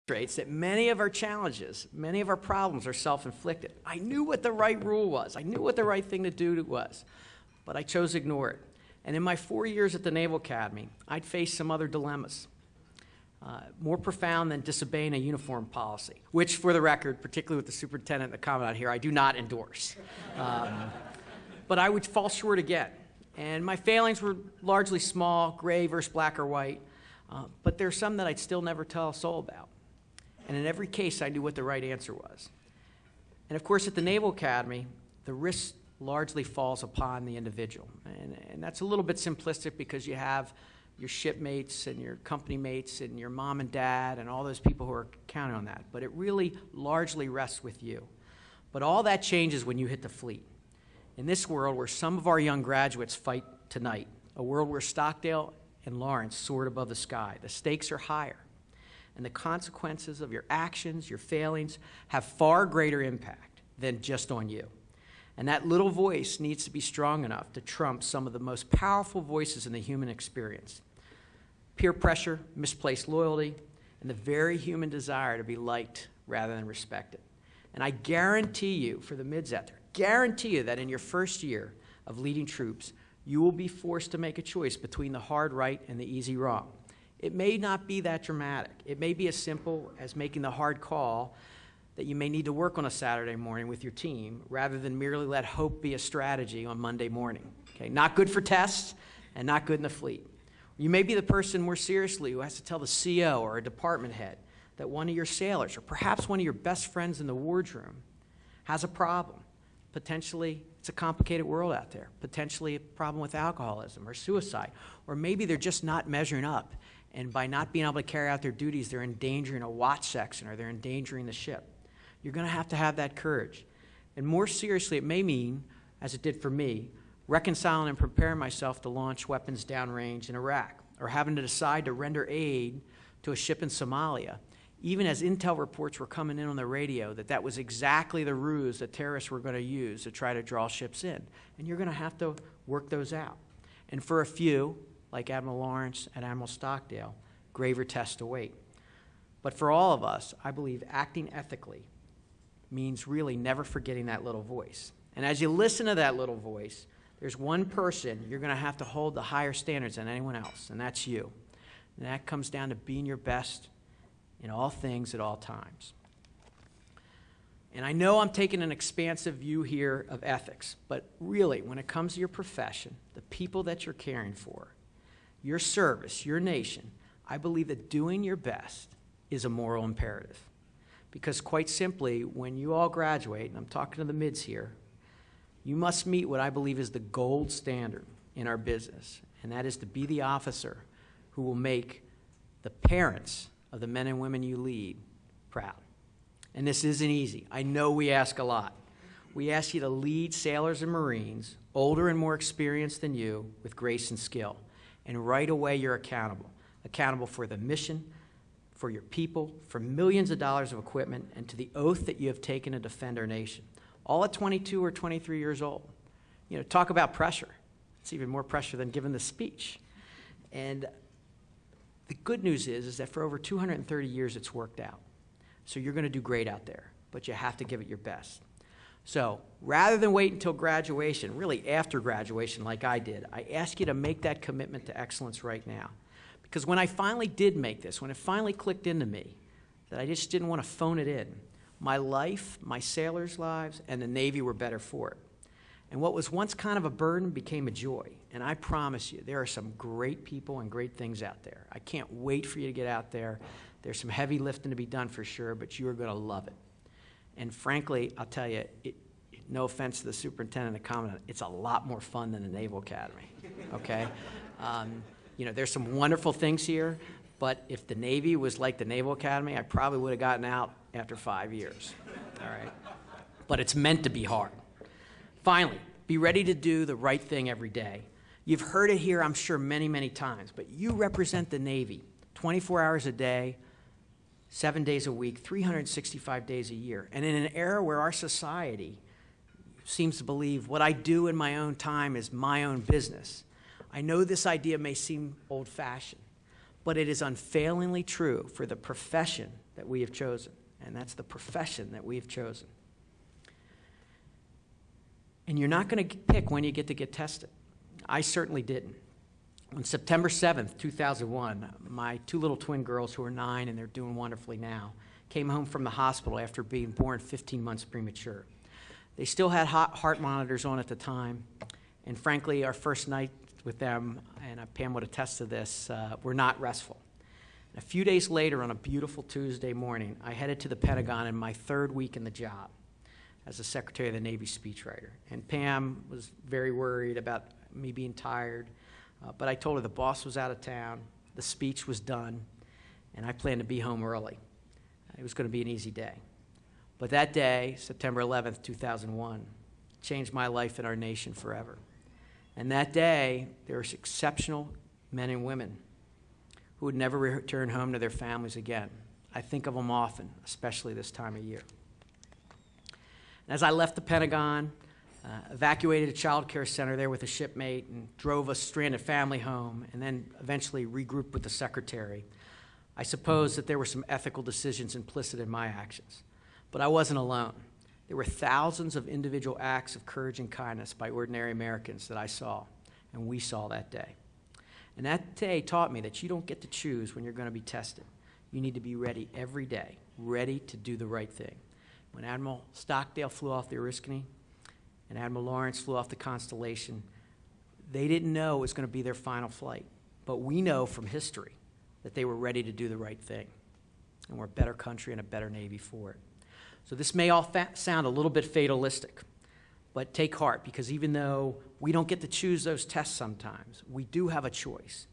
demonstrates that many of our challenges, many of our problems are self-inflicted. I knew what the right rule was. I knew what the right thing to do was, but I chose to ignore it. And in my 4 years at the Naval Academy, I'd faced some other dilemmas, more profound than disobeying a uniform policy, which, for the record, particularly with the superintendent and the commandant here, I do not endorse. But I would fall short again. And my failings were largely small, gray versus black or white, but there's some that I'd still never tell a soul about. And in every case, I knew what the right answer was. And of course, at the Naval Academy, the risk largely falls upon the individual. And that's a little bit simplistic because you have your shipmates and your company mates and your mom and dad and all those people who are counting on that. But it really largely rests with you. But all that changes when you hit the fleet. In this world where some of our young graduates fight tonight, a world where Stockdale and Lawrence soared above the sky, the stakes are higher. And the consequences of your actions, your failings, have far greater impact than just on you. And that little voice needs to be strong enough to trump some of the most powerful voices in the human experience. Peer pressure, misplaced loyalty, and the very human desire to be liked rather than respected. And I guarantee you, for the mids out there, guarantee you that in your first year of leading troops, you will be forced to make a choice between the hard right and the easy wrong. It may not be that dramatic. It may be as simple as making the hard call that you may need to work on a Saturday morning with your team rather than merely let hope be a strategy on Monday morning. Okay? Not good for tests and not good in the fleet. You may be the person more seriously who has to tell the CO or a department head that one of your sailors or perhaps one of your best friends in the wardroom has a problem. Potentially, it's a complicated world out there. Potentially a problem with alcoholism or suicide. Or maybe they're just not measuring up. And by not being able to carry out their duties, they're endangering a watch section or they're endangering the ship. You're going to have that courage. And more seriously, it may mean, as it did for me, reconciling and preparing myself to launch weapons downrange in Iraq, or having to decide to render aid to a ship in Somalia, even as intel reports were coming in on the radio that that was exactly the ruse that terrorists were going to use to try to draw ships in. And you're going to have to work those out. And for a few, like Admiral Lawrence and Admiral Stockdale, graver tests await. But for all of us, I believe acting ethically means really never forgetting that little voice. And as you listen to that little voice, there's one person you're going to have to hold to higher standards than anyone else, and that's you. And that comes down to being your best in all things at all times. And I know I'm taking an expansive view here of ethics, but really, when it comes to your profession, the people that you're caring for, your service, your nation, I believe that doing your best is a moral imperative. Because quite simply, when you all graduate, and I'm talking to the mids here, you must meet what I believe is the gold standard in our business, and that is to be the officer who will make the parents of the men and women you lead proud. And this isn't easy. I know we ask a lot. We ask you to lead sailors and Marines, older and more experienced than you, with grace and skill. And right away you're accountable. Accountable for the mission, for your people, for millions of dollars of equipment, and to the oath that you have taken to defend our nation. All at 22 or 23 years old. You know, talk about pressure. It's even more pressure than giving the speech. And the good news is that for over 230 years it's worked out. So you're going to do great out there, but you have to give it your best. So rather than wait until graduation, really after graduation like I did, I ask you to make that commitment to excellence right now. Because when I finally did make this, when it finally clicked into me that I just didn't want to phone it in, my life, my sailors' lives, and the Navy were better for it. And what was once kind of a burden became a joy. And I promise you, there are some great people and great things out there. I can't wait for you to get out there. There's some heavy lifting to be done for sure, but you are going to love it. And frankly, I'll tell you, no offense to the superintendent and the commandant, it's a lot more fun than the Naval Academy, okay? You know, there's some wonderful things here, but if the Navy was like the Naval Academy, I probably would have gotten out after 5 years, all right? But it's meant to be hard. Finally, be ready to do the right thing every day. You've heard it here, I'm sure, many, many times, but you represent the Navy 24 hours a day, 7 days a week, 365 days a year. And in an era where our society seems to believe what I do in my own time is my own business, I know this idea may seem old-fashioned, but it is unfailingly true for the profession that we have chosen, and that's the profession that we have chosen. And you're not going to pick when you get to get tested. I certainly didn't. On September 7th, 2001, my two little twin girls, who are 9 and they're doing wonderfully now, came home from the hospital after being born 15 months premature. They still had heart monitors on at the time, and frankly, our first night with them, and Pam would attest to this, were not restful. A few days later, on a beautiful Tuesday morning, I headed to the Pentagon in my 3rd week in the job as the Secretary of the Navy speechwriter. And Pam was very worried about me being tired, but I told her the boss was out of town, the speech was done, and I planned to be home early. It was going to be an easy day. But that day, September 11th, 2001, changed my life and our nation forever. And that day, there were exceptional men and women who would never return home to their families again. I think of them often, especially this time of year. And as I left the Pentagon, evacuated a child care center there with a shipmate, and drove a stranded family home, and then eventually regrouped with the secretary, I suppose that there were some ethical decisions implicit in my actions. But I wasn't alone. There were thousands of individual acts of courage and kindness by ordinary Americans that I saw, and we saw that day. And that day taught me that you don't get to choose when you're going to be tested. You need to be ready every day, ready to do the right thing. When Admiral Stockdale flew off the Oriskany and Admiral Lawrence flew off the Constellation, they didn't know it was going to be their final flight. But we know from history that they were ready to do the right thing. And we're a better country and a better Navy for it. So this may all sound a little bit fatalistic, but take heart, because even though we don't get to choose those tests sometimes, we do have a choice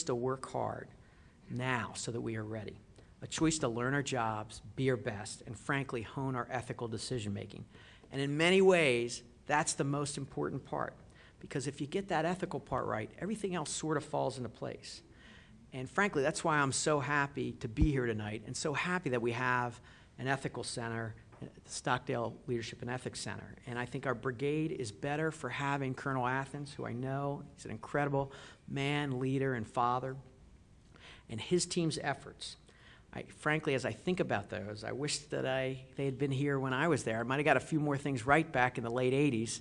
to work hard now so that we are ready, a choice to learn our jobs, be our best, and frankly, hone our ethical decision-making. And in many ways, that's the most important part, because if you get that ethical part right, everything else sort of falls into place. And frankly, that's why I'm so happy to be here tonight, and so happy that we have an ethical center, the Stockdale Leadership and Ethics Center. And I think our brigade is better for having Colonel Athens, who I know, he's an incredible man, leader, and father, and his team's efforts. Frankly, as I think about those, I wish that they had been here when I was there. I might have got a few more things right back in the late 80s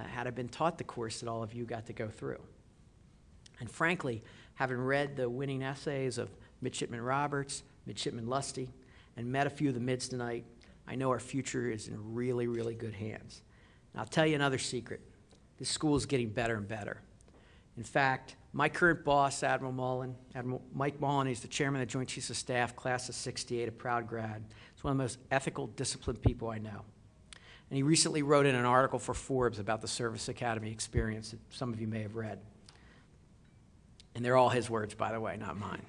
had I been taught the course that all of you got to go through. And frankly, having read the winning essays of Midshipman Roberts, Midshipman Lusty, and met a few of the mids tonight, I know our future is in really, really good hands. And I'll tell you another secret. This school is getting better and better. In fact, my current boss, Admiral Mike Mullen, he's the chairman of the Joint Chiefs of Staff, class of '68, a proud grad. He's one of the most ethical, disciplined people I know. And he recently wrote in an article for Forbes about the Service Academy experience that some of you may have read. And they're all his words, by the way, not mine.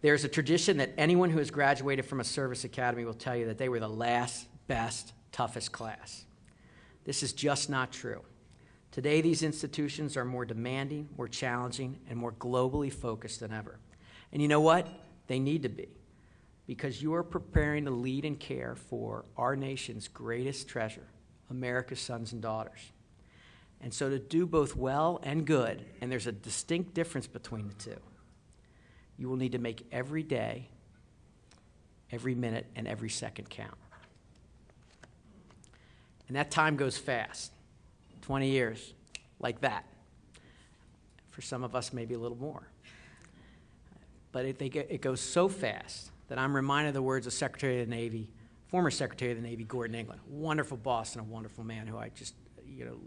There's a tradition that anyone who has graduated from a service academy will tell you that they were the last, best, toughest class. This is just not true. Today, these institutions are more demanding, more challenging, and more globally focused than ever. And you know what? They need to be, because you are preparing to lead and care for our nation's greatest treasure, America's sons and daughters. And so to do both well and good, and there's a distinct difference between the two, you will need to make every day, every minute, and every second count. And that time goes fast, 20 years, like that. For some of us, maybe a little more. But it goes so fast that I'm reminded of the words of Secretary of the Navy, former Secretary of the Navy, Gordon England, a wonderful boss and a wonderful man who I just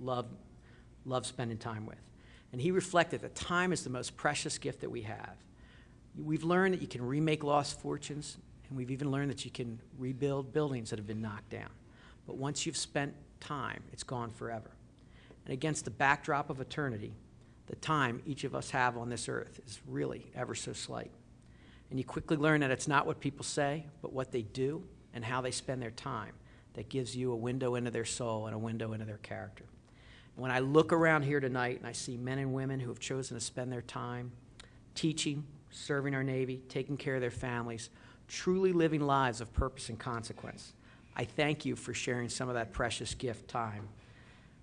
love spending time with. And he reflected that time is the most precious gift that we have. We've learned that you can remake lost fortunes, and we've even learned that you can rebuild buildings that have been knocked down. But once you've spent time, it's gone forever. And against the backdrop of eternity, the time each of us have on this earth is really ever so slight. And you quickly learn that it's not what people say, but what they do and how they spend their time that gives you a window into their soul and a window into their character. When I look around here tonight and I see men and women who have chosen to spend their time teaching, serving our Navy, taking care of their families, truly living lives of purpose and consequence, I thank you for sharing some of that precious gift time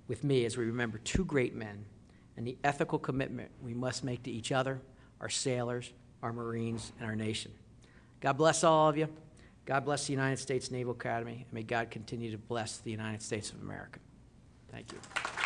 with me as we remember two great men and the ethical commitment we must make to each other, our sailors, our Marines, and our nation. God bless all of you. God bless the United States Naval Academy, and may God continue to bless the United States of America. Thank you.